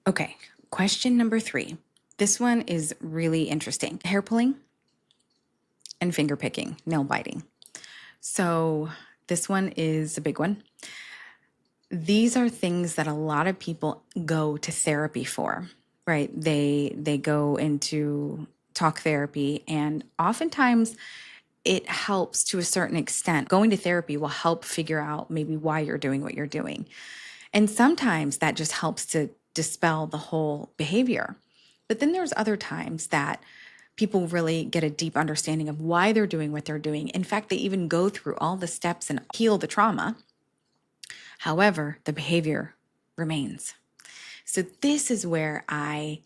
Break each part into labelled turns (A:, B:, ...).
A: Okay, question number 3. This one is really interesting. Hair pulling and finger picking, nail biting. So this one is a big one. These are things that a lot of people go to therapy for, right? They go into talk therapy, and oftentimes it helps to a certain extent. Going to therapy will help figure out maybe why you're doing what you're doing. And sometimes that just helps to dispel the whole behavior. But then there's other times that people really get a deep understanding of why they're doing what they're doing. In fact, they even go through all the steps and heal the trauma. However, the behavior remains. So this is where I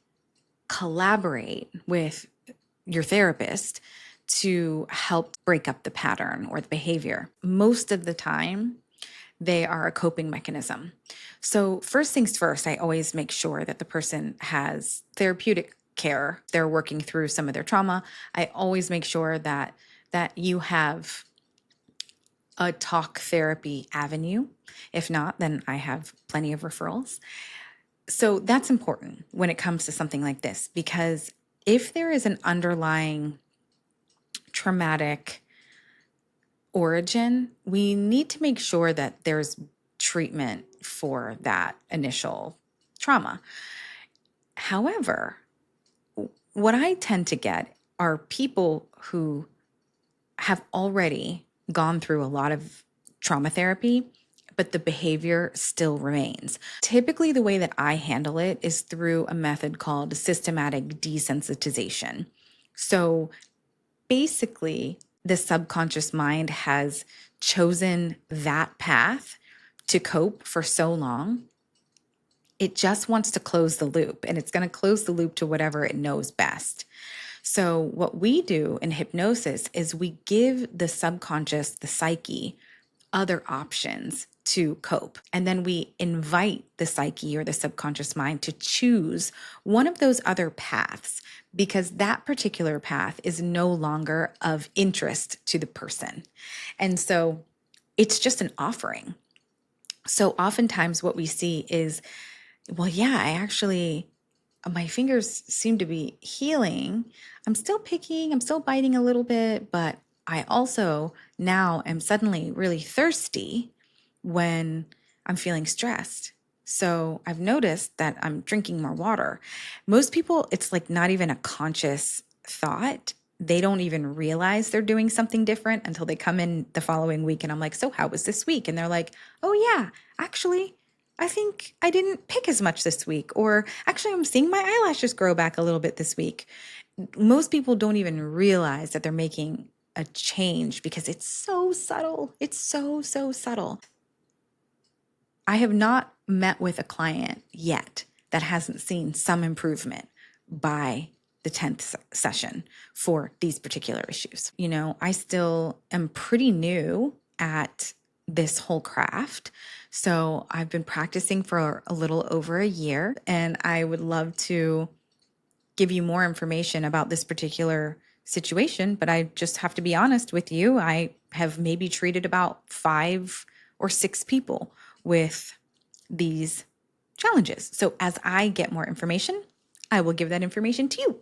A: collaborate with your therapist to help break up the pattern or the behavior. Most of the time, they are a coping mechanism. So, first things first, I always make sure that the person has therapeutic care. They're working through some of their trauma. I always make sure that you have a talk therapy avenue. If not, then I have plenty of referrals. So that's important when it comes to something like this, because if there is an underlying traumatic origin, we need to make sure that there's treatment for that initial trauma. However, what I tend to get are people who have already gone through a lot of trauma therapy, but the behavior still remains. Typically, the way that I handle it is through a method called systematic desensitization. So basically, the subconscious mind has chosen that path to cope for so long. It just wants to close the loop, and it's going to close the loop to whatever it knows best. So, what we do in hypnosis is we give the subconscious, the psyche, other options to cope. And then we invite the psyche or the subconscious mind to choose one of those other paths, because that particular path is no longer of interest to the person. And so it's just an offering. So oftentimes what we see is, well, yeah, my fingers seem to be healing. I'm still picking, I'm still biting a little bit, but I also now am suddenly really thirsty when I'm feeling stressed. So I've noticed that I'm drinking more water. Most people, it's like not even a conscious thought. They don't even realize they're doing something different until they come in the following week. And I'm like, so how was this week? And they're like, oh, yeah, actually, I think I didn't pick as much this week. Or actually, I'm seeing my eyelashes grow back a little bit this week. Most people don't even realize that they're making a change because it's so subtle. It's so, so subtle. I have not met with a client yet that hasn't seen some improvement by the 10th session for these particular issues. You know, I still am pretty new at this whole craft. So I've been practicing for a little over a year, and I would love to give you more information about this particular situation, but I just have to be honest with you. I have maybe treated about 5 or 6 people with these challenges. So as I get more information, I will give that information to you.